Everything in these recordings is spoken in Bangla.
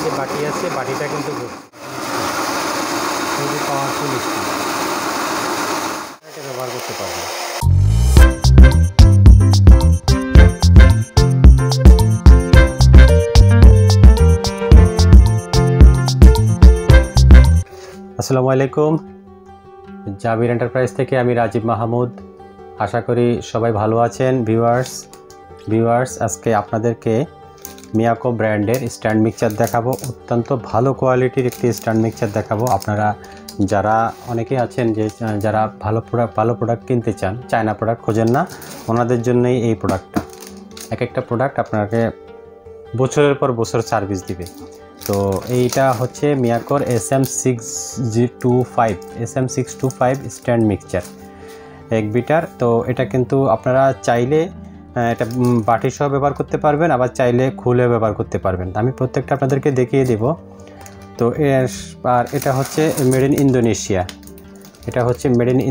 যে বাটি আছে বাটিটা কিন্তু খুবই পাওয়ারফুল স্টিল, এটা ব্যবহার করতে পারবেন। আসসালামু আলাইকুম, জাবির এন্টারপ্রাইজ থেকে আমি রাজীব মাহমুদ। আশা করি সবাই ভালো আছেন। ভিউয়ার্স আজকে আপনাদেরকে মিয়াকো ব্র্যান্ডের স্ট্যান্ড মিক্সচার দেখাবো। অত্যন্ত ভালো কোয়ালিটির একটি স্ট্যান্ড মিক্সচার দেখাবো। আপনারা যারা অনেকেই আছেন যে যারা ভালো প্রোডাক্ট কিনতে চান, চায়না প্রোডাক্ট খোঁজেন না, ওনাদের জন্যই এই প্রোডাক্টটা। এক একটা প্রোডাক্ট আপনাকে বছরের পর বছর সার্ভিস দিবে। তো এইটা হচ্ছে মিয়াকোর SM625 স্ট্যান্ড মিক্সচার 1 বিটার। তো এটা কিন্তু আপনারা চাইলে এটা বাটি সহ ব্যবহার করতে পারবেন, আবার চাইলে খুলে ব্যবহার করতে পারবেন। আমি প্রত্যেকটা আপনাদেরকে দেখিয়ে দেব। তো আর এটা হচ্ছে মেড ইন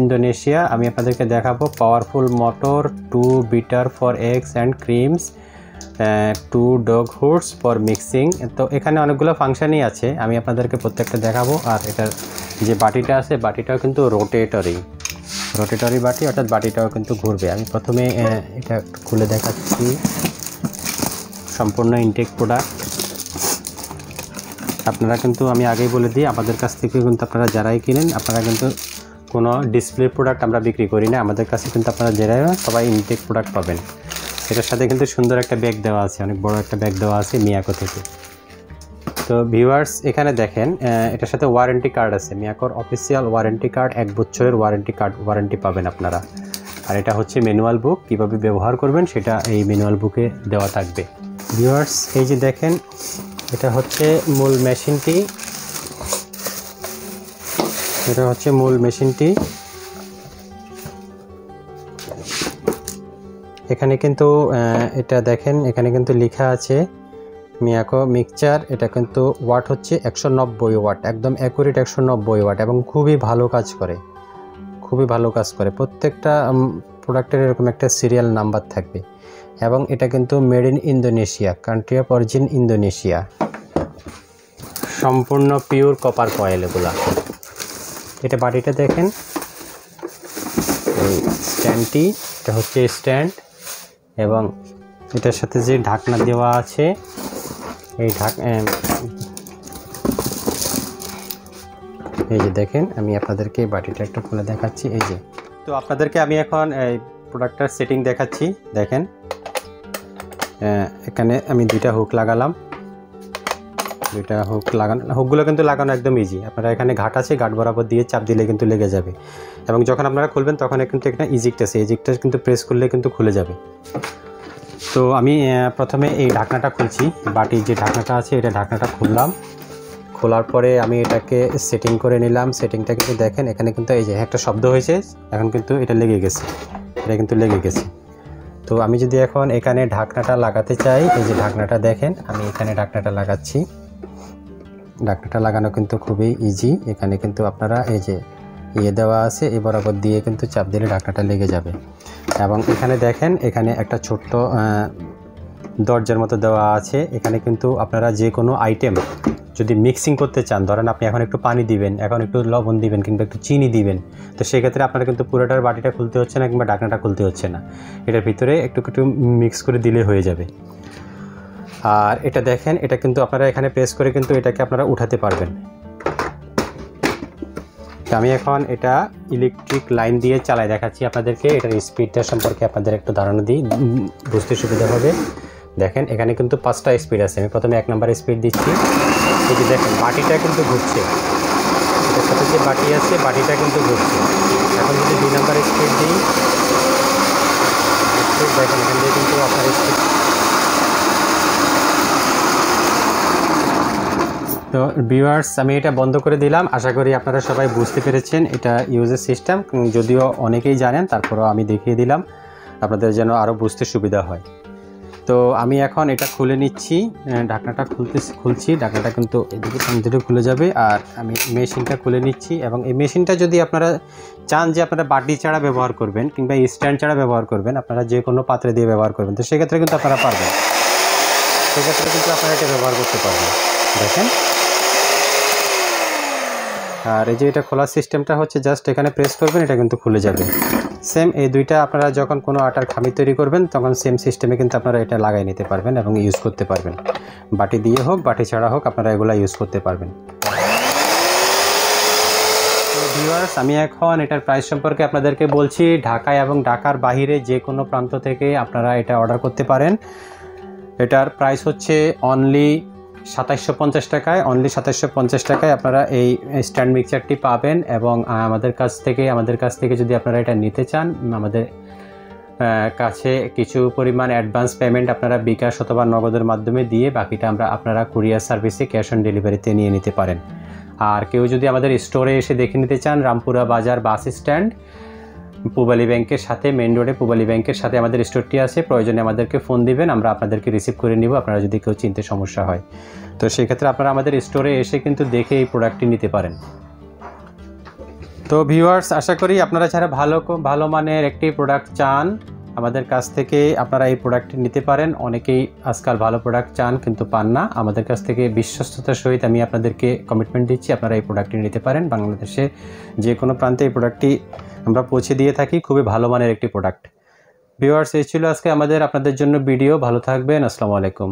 ইন্দোনেশিয়া। আমি আপনাদেরকে দেখাবো powerful motor, 2 beater for eggs and creams, 2 dough hooks for mixing. তো এখানে অনেকগুলো ফাংশনই আছে, আমি আপনাদেরকে প্রত্যেকটা দেখাবো। আর এটার যে বাটিটা আছে বাটিটাও কিন্তু রোটেটরি বাটি, অর্থাৎ বাটিটাও কিন্তু ঘুরবে। আমি প্রথমে এটা খুলে দেখাচ্ছি। সম্পূর্ণ ইনটেক প্রোডাক্ট। আপনারা কিন্তু আমি আগেই বলে দিই, আমাদের কাছ থেকে কিন্তু আপনারা যারাই কিনেন, আপনারা কিন্তু কোনো ডিসপ্লে প্রোডাক্ট আমরা বিক্রি করি না। আমাদের কাছে কিন্তু আপনারা যারাই সবাই ইনটেক প্রোডাক্ট পাবেন। এটার সাথে কিন্তু সুন্দর একটা ব্যাগ দেওয়া আছে, অনেক বড় একটা ব্যাগ দেওয়া আছে মিয়াকো থেকে। তো ভিউয়ার্স এখানে দেখেন, এটার সাথে ওয়ারেন্টি কার্ড আছে, মিয়াকোর অফিসিয়াল ওয়ারেন্টি কার্ড, 1 বছরের ওয়ারেন্টি পাবেন আপনারা। আর এটা হচ্ছে ম্যানুয়াল বুক, কীভাবে ব্যবহার করবেন সেটা এই ম্যানুয়াল বুকে দেওয়া থাকবে। ভিউয়ার্স এই যে দেখেন, এটা হচ্ছে মূল মেশিনটি। এখানে কিন্তু এটা দেখেন, এখানে কিন্তু লেখা আছে মিয়াকো মিক্সচার। এটা কিন্তু ওয়াট হচ্ছে 190 ওয়াট, একদম অ্যাকুরেট 190 ওয়াট, এবং খুবই ভালো কাজ করে। প্রত্যেকটা প্রোডাক্টের এরকম একটা সিরিয়াল নাম্বার থাকবে। এবং এটা কিন্তু made in Indonesia, country of origin Indonesia. সম্পূর্ণ পিওর কপার কয়েল এগুলা। এটা বাটিটা দেখেন, এই স্ট্যান্ডটি, এটা হচ্ছে স্ট্যান্ড, এবং এটার সাথে যে ঢাকনা দেওয়া আছে, এই যে দেখেন, আমি আপনাদেরকে বাটিটা একটু খুলে দেখাচ্ছি। এই যে, তো আপনাদেরকে আমি এখন এই প্রোডাক্টটার সেটিং দেখাচ্ছি। দেখেন, এখানে আমি 2টা হুক লাগালাম। হুকগুলো কিন্তু লাগানো একদম ইজি। আপনারা এখানে ঘাট আছে, ঘাট বরাবর দিয়ে চাপ দিলে কিন্তু লেগে যাবে। এবং যখন আপনারা খুলবেন তখন কিন্তু এখানে ইজিক্ট কিন্তু প্রেস করলে কিন্তু খুলে যাবে। তো আমি প্রথমে এই ঢাকনাটা খুলছি, বাটির যে ঢাকনাটা আছে এটা ঢাকনাটা খুললাম। খোলার পরে আমি এটাকে সেটিং করে নিলাম। সেটিংটা কিন্তু দেখেন, এখানে কিন্তু এই যে একটা শব্দ হয়েছে, এখন কিন্তু এটা লেগে গেছে। তো আমি যদি এখন এখানে ঢাকনাটা লাগাতে চাই, এই যে ঢাকনাটা দেখেন, আমি এখানে ঢাকনাটা লাগাচ্ছি। ঢাকনাটা লাগানো কিন্তু খুবই ইজি। এখানে কিন্তু আপনারা এই যে দেওয়া আছে, এই বরাবর দিয়ে কিন্তু চাপ দিলে ঢাকনাটা লেগে যাবে। এবং এখানে দেখেন, এখানে একটা ছোট্ট দরজার মতো দেওয়া আছে। এখানে কিন্তু আপনারা যে কোনো আইটেম যদি মিক্সিং করতে চান, ধরেন আপনি এখন একটু পানি দিবেন, এখন একটু লবণ দিবেন, কিংবা একটু চিনি দিবেন, তো সেক্ষেত্রে আপনারা কিন্তু পুরোটার বাটিটা খুলতে হচ্ছে না, কিংবা ঢাকনাটা খুলতে হচ্ছে না। এটার ভিতরে একটু মিক্স করে দিলে হয়ে যাবে। আর এটা দেখেন, এটা কিন্তু আপনারা এখানে প্রেস করে কিন্তু এটাকে আপনারা উঠাতে পারবেন। তো আমি এখন এটা ইলেকট্রিক লাইন দিয়ে চালাই দেখাচ্ছি আপনাদেরকে। এটার স্পিডটা সম্পর্কে আপনাদের একটু ধারণা দিই, বুঝতে সুবিধা হবে। দেখেন, এখানে কিন্তু 5টা স্পিড আছে। আমি প্রথমে 1 নম্বর স্পিড দিচ্ছি। এই যে দেখেন, বাটিটা কিন্তু ঘুরছে, এটার সাথে যে বাটি আছে বাটিটা কিন্তু ঘুরছে। এখন যদি 2 নম্বর স্পিড দিই, দেখেন এখান থেকে কিন্তু আপনার স্পিড। তো ভিউয়ার্স আমি এটা বন্ধ করে দিলাম। আশা করি আপনারা সবাই বুঝতে পেরেছেন এটা ইউজের সিস্টেম। যদিও অনেকেই জানেন, তারপরেও আমি দেখিয়ে দিলাম আপনাদের যেন আরও বুঝতে সুবিধা হয়। তো আমি এখন এটা খুলে নিচ্ছি, ঢাকনাটা খুলছি। ঢাকনাটা কিন্তু এদিকে খুলে যাবে। আর আমি মেশিনটা খুলে নিচ্ছি। এবং এই মেশিনটা যদি আপনারা চান যে আপনারা বাটি ছাড়া ব্যবহার করবেন, কিংবা স্ট্যান্ড ছাড়া ব্যবহার করবেন, আপনারা যে কোনো পাত্রে দিয়ে ব্যবহার করবেন, তো সেক্ষেত্রে কিন্তু আপনারা পারবেন, সেক্ষেত্রে কিন্তু আপনারা এটা ব্যবহার করতে পারবেন। দেখেন। আর এই যে এটা খোলার সিস্টেমটা হচ্ছে জাস্ট এখানে প্রেস করবেন, এটা কিন্তু খুলে যাবে। সেম এই দুইটা আপনারা যখন কোনো আটার খামি তৈরি করবেন তখন সেম সিস্টেমে কিন্তু আপনারা এটা লাগাই নিতে পারবেন এবং ইউজ করতে পারবেন। বাটি দিয়ে হোক বাটি ছাড়া হোক আপনারা এগুলা ইউজ করতে পারবেন। তো ভিউয়ার্স, আমি এখন এটার প্রাইস সম্পর্কে আপনাদেরকে বলছি। ঢাকায় এবং ঢাকার বাহিরে যে কোনো প্রান্ত থেকে আপনারা এটা অর্ডার করতে পারেন। এটার প্রাইস হচ্ছে অনলি 2750 টাকায়। অনলি 2750 টাকায় আপনারা এই স্ট্যান্ড মিক্সারটি পাবেন। এবং আমাদের কাছ থেকে যদি আপনারা এটা নিতে চান, আমাদের কাছে কিছু পরিমাণ অ্যাডভান্স পেমেন্ট আপনারা বিকাশ অথবা নগদের মাধ্যমে দিয়ে বাকিটা আপনারা কুরিয়ার সার্ভিসে ক্যাশ অন ডেলিভারিতে নিয়ে নিতে পারেন। আর কেউ যদি আমাদের স্টোরে এসে দেখে নিতে চান, রামপুরা বাজার বাস স্ট্যান্ড, পূবালী ব্যাংকের সাথে, মেইন রোডে পূবালী ব্যাংকের সাথে আমাদের স্টোরটি আছে। প্রয়োজনে আমাদেরকে ফোন দিবেন, আমরা আপনাদেরকে রিসিভ করে নিব আপনারা যদি কেউ চিনতে সমস্যা হয়। তো সেক্ষেত্রে আপনারা আমাদের স্টোরে এসে কিন্তু দেখে এই প্রোডাক্টটি নিতে পারেন। তো ভিউয়ার্স, আশা করি আপনারা যারা ভালো মানের একটি প্রোডাক্ট চান আমাদের কাছ থেকে আপনারা এই প্রোডাক্টটি নিতে পারেন। অনেকেই আজকাল ভালো প্রোডাক্ট চান কিন্তু পান না। আমাদের কাছ থেকে বিশ্বস্ততার সহিত আমি আপনাদেরকে কমিটমেন্ট দিচ্ছি আপনারা এই প্রোডাক্টটি নিতে পারেন। বাংলাদেশে যে কোনো প্রান্তে এই প্রোডাক্টটি আমরা পৌঁছে দিয়ে থাকি। খুবই ভালো মানের একটি প্রোডাক্ট। ভিউয়ার্স, এই ছিল আজকে আপনাদের জন্য ভিডিও। ভালো থাকবেন। আসসালামু আলাইকুম।